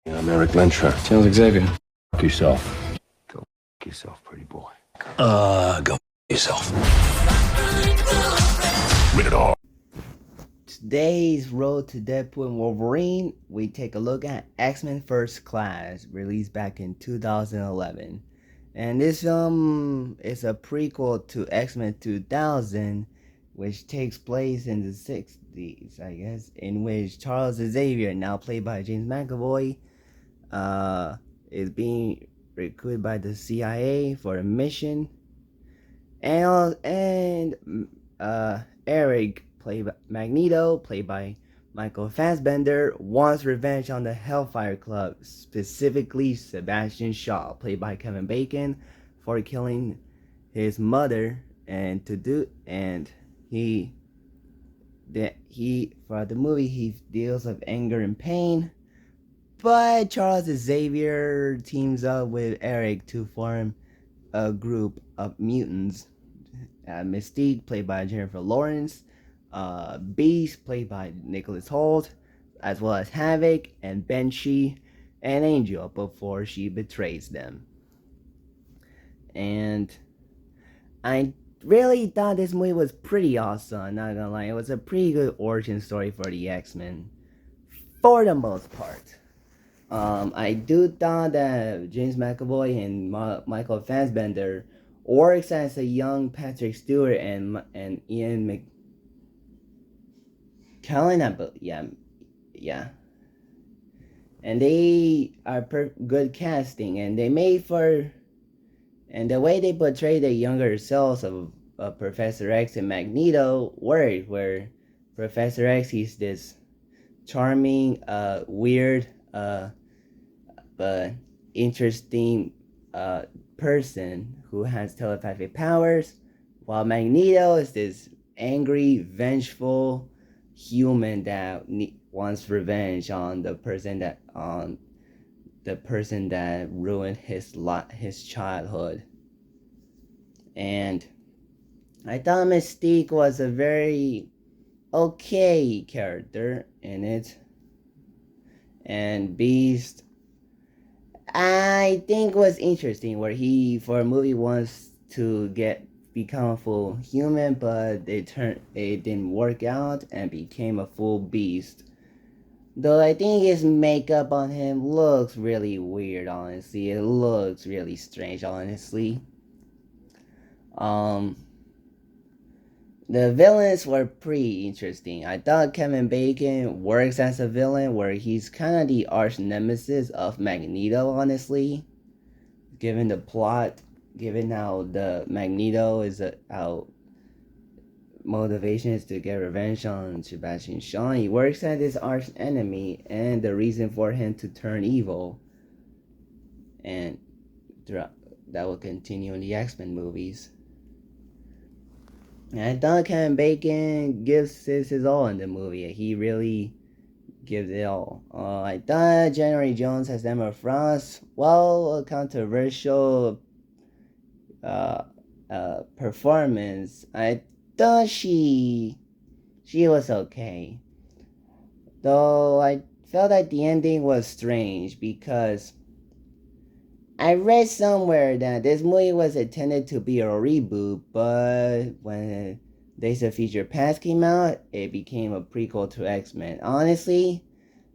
I'm Eric Lensher. Sounds Xavier. Fuck yourself. Go fuck yourself, pretty boy. Go yourself. Rated R. Today's Road to Deadpool Wolverine, we take a look at X-Men First Class, released back in 2011. And this film is a prequel to X-Men 2000, which takes place in the 60s, I guess, in which Charles Xavier, now played by James McAvoy, is being recruited by the CIA for a mission. And Eric, played by Magneto, played by Michael Fassbender, wants revenge on the Hellfire Club, specifically Sebastian Shaw, played by Kevin Bacon, for killing his mother. And he for the movie he deals with anger and pain. But Charles Xavier teams up with Eric to form a group of mutants. Mystique, played by Jennifer Lawrence, Beast, played by Nicholas Hoult, as well as Havoc and Banshee and Angel before she betrays them. And I really thought this movie was pretty awesome, not gonna lie. It was a pretty good origin story for the X-Men, for the most part. I do thought that James McAvoy and Michael Fassbender works as a young Patrick Stewart and Ian McKellen, but yeah, and they are good casting, and they made for, and the way they portray the younger selves of Professor X and Magneto worked, where Professor X is this charming, weird, but interesting person who has telepathic powers, while Magneto is this angry, vengeful human that wants revenge on the person that ruined his childhood. And I thought Mystique was a very okay character in it, and Beast, I think, was interesting, where he for a movie wants to become a full human, but it didn't work out and became a full beast. Though I think his makeup on him looks really weird, honestly. It looks really strange, honestly. The villains were pretty interesting. I thought Kevin Bacon works as a villain, where he's kind of the arch nemesis of Magneto, honestly. Given the plot, given how the Magneto is how motivation is to get revenge on Sebastian Shaw, he works as his arch enemy and the reason for him to turn evil. And that will continue in the X-Men movies. And I thought Kevin Bacon gives his all in the movie. He really gives it all. I thought January Jones as Emma Frost, well, a controversial performance. I thought she was okay, though I felt like the ending was strange, because I read somewhere that this movie was intended to be a reboot, but when Days of Future Past came out, it became a prequel to X-Men. Honestly,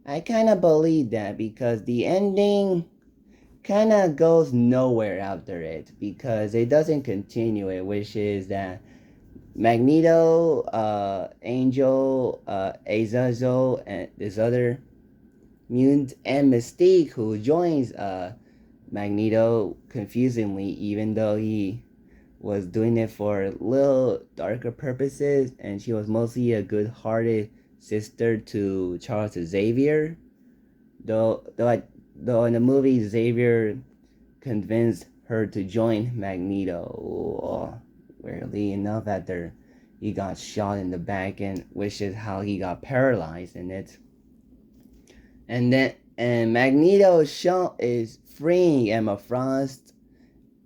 I kind of believe that, because the ending kind of goes nowhere after it, because it doesn't continue it, which is that Magneto, Angel, Azazel, and this other mutant, and Mystique, who joins Magneto confusingly, even though he was doing it for little darker purposes, and she was mostly a good-hearted sister to Charles Xavier. Though in the movie, Xavier convinced her to join Magneto, weirdly enough, after he got shot in the back, and which is how he got paralyzed in it. And Magneto is freeing Emma Frost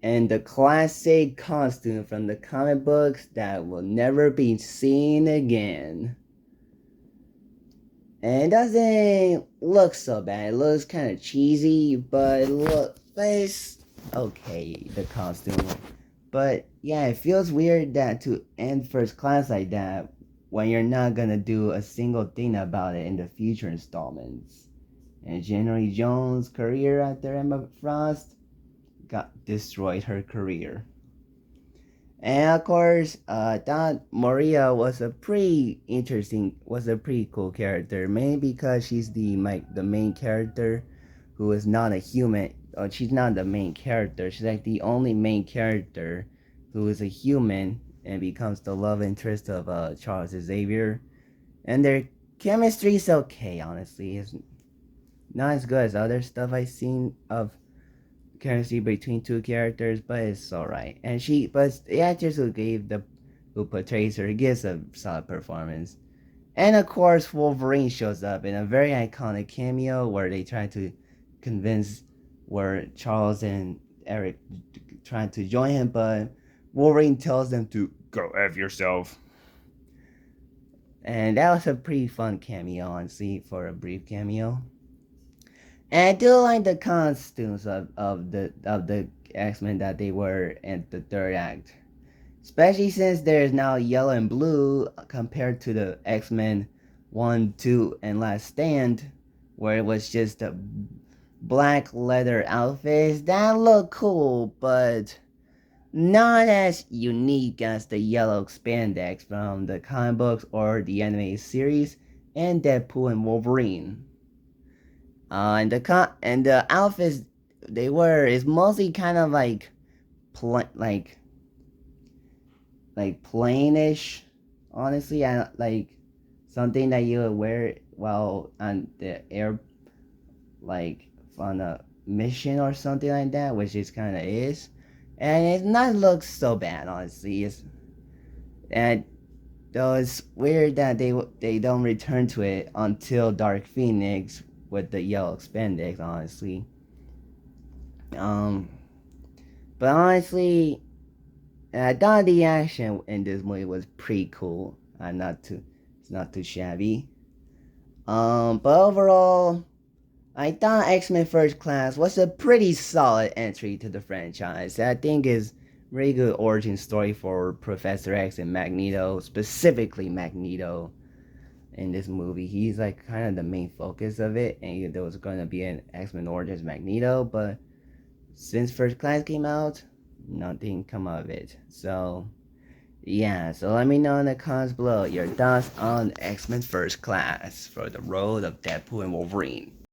in the classic costume from the comic books that will never be seen again. And it doesn't look so bad. It looks kind of cheesy, but it's okay, the costume. But yeah, it feels weird that to end first class like that when you're not gonna do a single thing about it in the future installments. And January Jones' career after Emma Frost got destroyed her career. And of course, I thought Maria was a pretty cool character, mainly because she's the main character who is not a human. She's not the main character. She's like the only main character who is a human and becomes the love interest of Charles Xavier. And their chemistry is okay, honestly. It's not as good as other stuff I've seen of chemistry between two characters, but it's alright. But the actress who portrays her gives a solid performance. And of course, Wolverine shows up in a very iconic cameo where they try to convince where Charles and Eric trying to join him, but Wolverine tells them to go F yourself. And that was a pretty fun cameo, honestly, for a brief cameo. And I do like the costumes of the X-Men that they were in the third act. Especially since there's now yellow and blue compared to the X-Men 1, 2, and Last Stand, where it was just the black leather outfits. That looked cool, but not as unique as the yellow spandex from the comic books or the anime series and Deadpool and Wolverine. And the outfits they wear is mostly kind of like pl- like plainish. Honestly, I like something that you would wear while on the air, like on a mission or something like that, which is kind of is, and it's not look so bad. Honestly, and though it's weird that they don't return to it until Dark Phoenix with the yellow spandex. Honestly, um, but honestly, I thought the action in this movie was pretty cool. It's not too shabby. But overall, I thought X-Men First Class was a pretty solid entry to the franchise. I think is really good origin story for Professor X and Magneto, specifically Magneto in this movie. He's like kind of the main focus of it, and there was going to be an X-Men Origins Magneto, but since First Class came out, nothing come of it. So yeah, so let me know in the comments below your thoughts on X-Men First Class for the road of Deadpool and Wolverine.